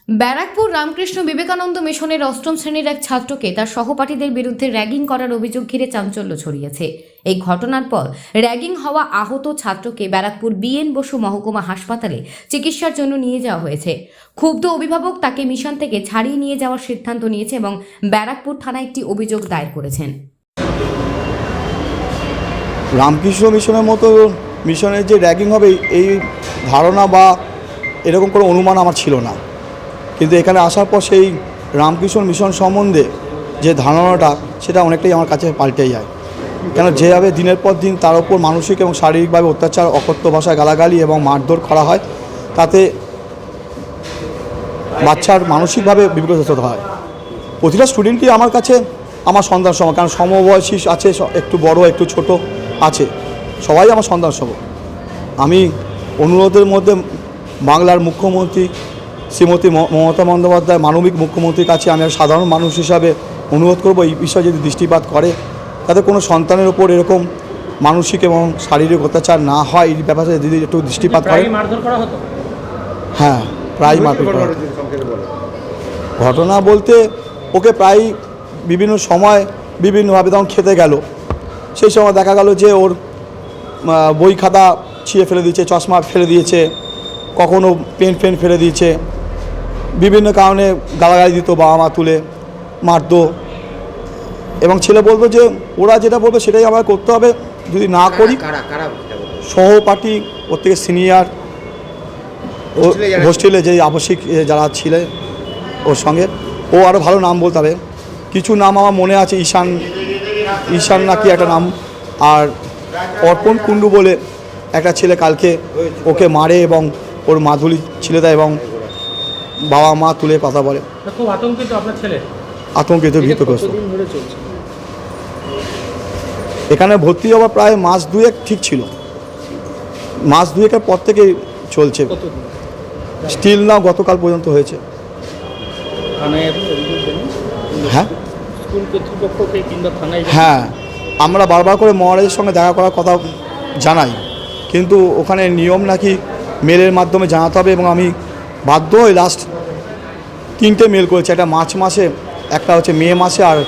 ব্যারাকপুর রামকৃষ্ণ বিবেকানন্দ মিশনের অষ্টম শ্রেণীর এক ছাত্রকে তার সহপাঠীদের বিরুদ্ধে র্যাগিং করার অভিযোগ ঘিরে চাঞ্চল্য ছড়িয়েছে। এই ঘটনার পর র্যাগিং হওয়া আহত ছাত্রকে ব্যারাকপুর বিএন বসু মহকুমা হাসপাতালে চিকিৎসার জন্য নিয়ে যাওয়া হয়েছে। ক্ষুব্ধ অভিভাবক তাকে মিশন থেকে ছাড়িয়ে নিয়ে যাওয়ার সিদ্ধান্ত নিয়েছে এবং ব্যারাকপুর থানায় একটি অভিযোগ দায়ের করেছেন। রামকৃষ্ণ মিশনের মতো মিশনের যে র্যাগিং হবে এই ধারণা বা এরকম কোনো অনুমান আমার ছিল না, কিন্তু এখানে আসার পর সেই রামকৃষ্ণ মিশন সম্বন্ধে যে ধারণাটা সেটা অনেকটাই আমার কাছে পাল্টে যায়। কেন যেভাবে দিনের পর দিন তার উপর মানসিক এবং শারীরিকভাবে অত্যাচার, অকথ্য ভাষায় গালাগালি এবং মারধর করা হয়, তাতে বাচ্চার মানসিকভাবে বিব্রত হয়। প্রতিটা স্টুডেন্টই আমার কাছে আমার সন্তান সম, কারণ সমবয়সী আছে, একটু বড় একটু ছোট আছে, সবাই আমার সন্তান সম। আমি অনুরোধের মধ্যে বাংলার মুখ্যমন্ত্রী শ্রীমতী মমতা বন্দ্যোপাধ্যায়, মানবিক মুখ্যমন্ত্রীর কাছে আমি সাধারণ মানুষ হিসাবে অনুরোধ করব এই বিষয়ে যদি দৃষ্টিপাত করে, তাতে কোনো সন্তানের ওপর এরকম মানসিক এবং শারীরিক অত্যাচার না হয়, এই ব্যাপারে যদি একটু দৃষ্টিপাত করে। হ্যাঁ, প্রায় মারধর করা হতো। ঘটনা বলতে ওকে প্রায় বিভিন্ন সময় বিভিন্নভাবে তখন খেতে গেল, সেই সময় দেখা গেল যে ওর বই খাতা ছিঁড়ে ফেলে দিয়েছে, চশমা ফেলে দিয়েছে, কখনো পেন ফেলে দিয়েছে, বিভিন্ন কারণে গালাগালি দিত, বাবা মা তুলে মারতো। এবং ছেলে বলতো যে ওরা যেটা বলবে সেটাই আমার করতে হবে, যদি না করি সহপাঠী, ওর থেকে সিনিয়র, হোস্টেলে যে আবাসিক যারা ছিলেন ওর সঙ্গে, ও আরও ভালো নাম বলতে হবে। কিছু নাম আমার মনে আছে, ঈশান নাকি একটা নাম, আর অর্পণ কুণ্ডু বলে একটা ছেলে কালকে ওকে মারে এবং ওর মাধুলি ছিলে দেয় এবং বাবা মা তুলে কথা বলে। খুব আতঙ্কিত আপনার ছেলে? আতঙ্কিত, ভীতগ্রস্ত। এখানে ভর্তি হওয়া প্রায় মাস দুয়েক ঠিক ছিল, মাস দুয়েকের পর থেকে চলছে, স্টিল নাও গতকাল পর্যন্ত হয়েছে। হ্যাঁ হ্যাঁ, আমরা বারবার করে মহারাজের সঙ্গে দেখা করার কথা জানাই, কিন্তু ওখানে নিয়ম নাকি মেলের মাধ্যমে জানাতে হবে, এবং আমি বাধ্য হয়ে লাস্ট 3টে মেল করেছি। একটা মার্চ মাসে, একটা হচ্ছে মে মাসে, আর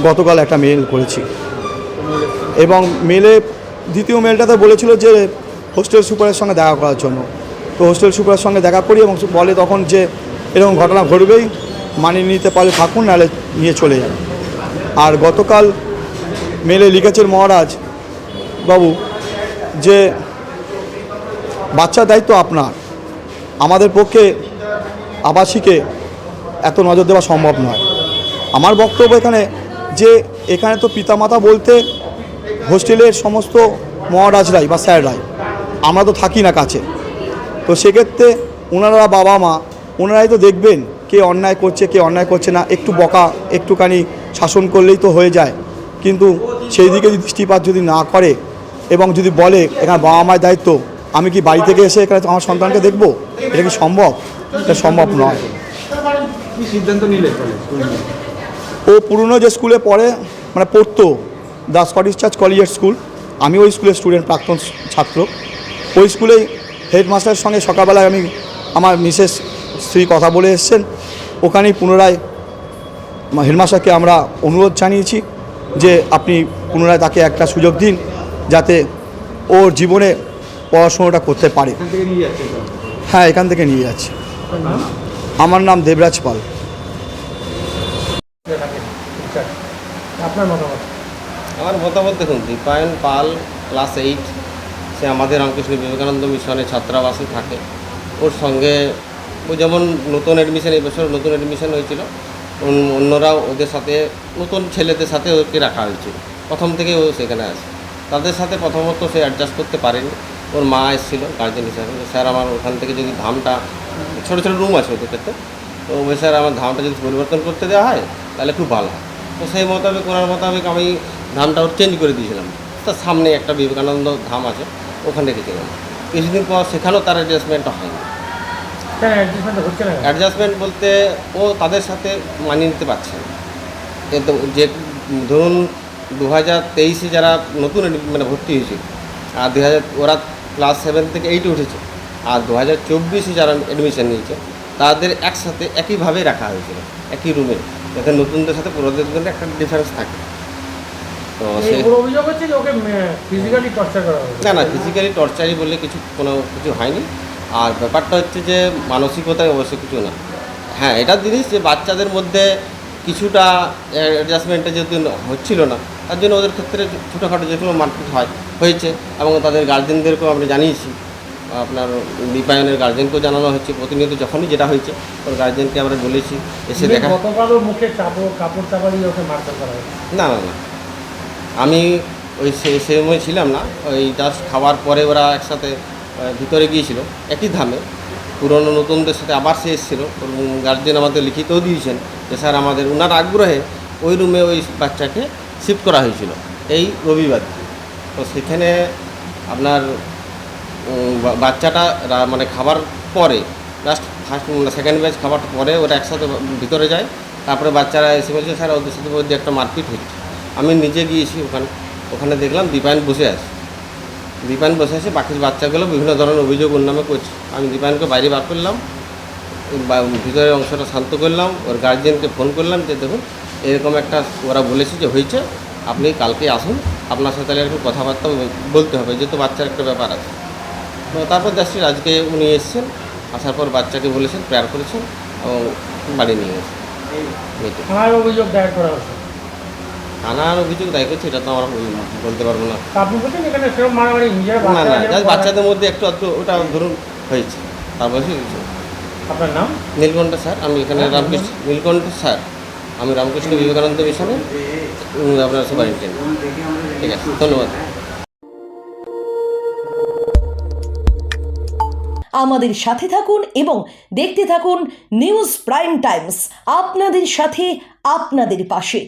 গতকাল একটা মেল করেছি। এবং মেলে দ্বিতীয় মেলটাতে বলেছিল যে হোস্টেল সুপারের সঙ্গে দেখা করার জন্য, তো হোস্টেল সুপারের সঙ্গে দেখা করি এবং বলে তখন যে এরকম ঘটনা ঘটবেই, মানিয়ে নিতে পারলে থাকুন, নাহলে নিয়ে চলে যান। আর গতকাল মেলে লিখেছেন মহারাজ বাবু যে বাচ্চার দায়িত্ব আপনার, আমাদের পক্ষে আবাসিকে এত নজর দেওয়া সম্ভব নয়। আমার বক্তব্য এখানে যে এখানে তো পিতামাতা বলতে হোস্টেলের সমস্ত মহারাজরাই বা স্যাররাই, আমরা তো থাকি না কাছে, তো সেক্ষেত্রে ওনারা বাবা মা, ওনারাই তো দেখবেন কে অন্যায় করছে কে অন্যায় করছে না। একটু বকা, একটুখানি শাসন করলেই তো হয়ে যায়, কিন্তু সেই দিকে যদি দৃষ্টিপাত যদি না করে এবং যদি বলে এখানে বাবা মায়ের দায়িত্ব, আমি কি বাড়ি থেকে এসে এখানে আমার সন্তানকে দেখবো? এটা কি সম্ভব? এটা সম্ভব নয়। সিদ্ধান্ত নিলে ও পুরনো যে স্কুলে পড়ে, মানে পড়তো, the Scottish church collegiate school, আমি ওই স্কুলের স্টুডেন্ট, প্রাক্তন ছাত্র। ওই স্কুলেই হেডমাস্টারের সঙ্গে সকালবেলায় আমি আমার মিসেস স্ত্রী কথা বলে এসছেন, ওখানেই পুনরায় হেডমাস্টারকে আমরা অনুরোধ জানিয়েছি যে আপনি পুনরায় তাকে একটা সুযোগ দিন, যাতে ওর জীবনে পড়াশোনাটা করতে পারে। হ্যাঁ, এখান থেকে নিয়ে যাচ্ছি। আমার নাম দেবরাজ পাল। আমার মতামত দেখুন, দীপায়ন পাল ক্লাস 8, সে আমাদের রামকৃষ্ণ বিবেকানন্দ মিশনের ছাত্রাবাসে থাকে। ওর সঙ্গে ও যেমন নতুন অ্যাডমিশন, এই বছর নতুন অ্যাডমিশন হয়েছিল, অন্যরাও ওদের সাথে, নতুন ছেলেদের সাথে ওকে রাখা হয়েছিল। প্রথম থেকে ও সেখানে আছে, তাদের সাথে প্রথমত সে অ্যাডজাস্ট করতে পারেনি। ওর মা এসেছিলো গার্জেন হিসাবে, স্যার আমার ওখান থেকে যদি ধামটা, ছোটো ছোটো রুম আছে ওদের ক্ষেত্রে, তো ওই স্যার আমার ধামটা যদি পরিবর্তন করতে দেওয়া হয় তাহলে খুব ভালো হয়। তো সেই মোতাবেক, ওনার মোতাবেক আমি ধামটা ওর চেঞ্জ করে দিয়েছিলাম। তার সামনে একটা বিবেকানন্দ ধাম আছে, ওখানে রেখেছিলাম। কিছুদিন পর সেখানেও তার অ্যাডজাস্টমেন্টটা হয়নি। অ্যাডজাস্টমেন্ট বলতে ও তাদের সাথে মানিয়ে নিতে পারছে না। কিন্তু যে ধরুন 2023-এ যারা নতুন মানে ভর্তি হয়েছিল, আর 2000 ওরা ক্লাস 7 থেকে 8 উঠেছে, আর 2024-এ যারা অ্যাডমিশন নিয়েছে তাদের একসাথে একইভাবে রাখা হয়েছিল একই রুমে, যাতে নতুনদের সাথে পুরোদের মধ্যে একটা ডিফারেন্স থাকে। তো সে ওর অভিযোগ হচ্ছে যে ওকে ফিজিক্যালি টর্চার করা হয়েছে। না ফিজিক্যালি টর্চারই বললে কোনো কিছু হয়নি। আর ব্যাপারটা হচ্ছে যে মানসিকতায় অবশ্যই কিছু না। হ্যাঁ, এটা জিনিস যে বাচ্চাদের মধ্যে কিছুটা অ্যাডজাস্টমেন্টটা যেহেতু হচ্ছিল না, তার জন্য ওদের ক্ষেত্রে ছোটোখাটো যেগুলো মারপিট হয়েছে এবং তাদের গার্জেনদেরকেও আমরা জানিয়েছি। আপনার দীপায়নের গার্জেনকেও জানানো হচ্ছে, প্রতিনিয়ত যখনই যেটা হয়েছে ওর গার্জেনকে আমরা বলেছি এসে দেখা। গতকাল ওর মুখে কাপড় চাপাড়িয়ে ওকে মারধর করা হয়েছে। না আমি ওই সেই সময় ছিলাম না, ওই জাস্ট খাওয়ার পরে ওরা একসাথে ভিতরে গিয়েছিল একই ধামে। পুরনো নতুনদের সাথে আবার সে এসেছিল। ওর গার্জেন আমাদের লিখিতও দিয়েছেন যে স্যার আমাদের ওনার আগ্রহে ওই রুমে ওই বাচ্চাকে শিফট করা হয়েছিল এই রবিবার। তো সেখানে আপনার বাচ্চাটা মানে খাবার পরে জাস্ট সেকেন্ড ব্যাচ খাবার পরে ওরা একসাথে ভিতরে যায়। তারপরে বাচ্চারা এসে বলছে স্যার ওদের সাথে মধ্যে একটা মারপিট হচ্ছে। আমি নিজে গিয়েছি ওখানে দেখলাম দীপায়ন বসে আছে। বাকি বাচ্চাগুলো বিভিন্ন ধরনের অভিযোগ ওর নামে করছে। আমি দীপায়নকে বাইরে বার করলাম, ভিতরের অংশটা শান্ত করলাম, ওর গার্জিয়ানকে ফোন করলাম যে দেখুন এরকম একটা ওরা বলেছে যে হয়েছে, আপনি কালকে আসুন, আপনার সাথে একটু কথাবার্তা বলতে হবে, যেহেতু বাচ্চার একটা ব্যাপার আছে। তো তারপর দেখছি আজকে উনি এসেছেন, আসার পর বাচ্চাকে বলেছেন, প্রেয়ার করেছেন এবং বাড়ি নিয়ে গেছেন। থানায় অভিযোগ দায়ের করা হয়েছে। থানার অভিযোগ দায় করছে এটা তো আমরা বলতে পারবো না। আপনি বলছেন এখানে সেরকম মারামারি নিজের জাস্ট বাচ্চাদের মধ্যে একটু আধটু ওটা ধরুন হয়েছে, তারপর আপনার নাম? নীলকণ্ঠ স্যার, আমি এখানে রামকৃষ্ণ নীলকণ্ঠ স্যার, আমি রামকৃষ্ণ বিবেকানন্দ মিশনে আপনার সুপারিনটেন্ডেন্ট। ঠিক আছে, ধন্যবাদ। আমাদের সাথে থাকুন এবং দেখতে থাকুন নিউজ প্রাইম টাইমস, আপনাদের সাথে আপনাদের পাশে।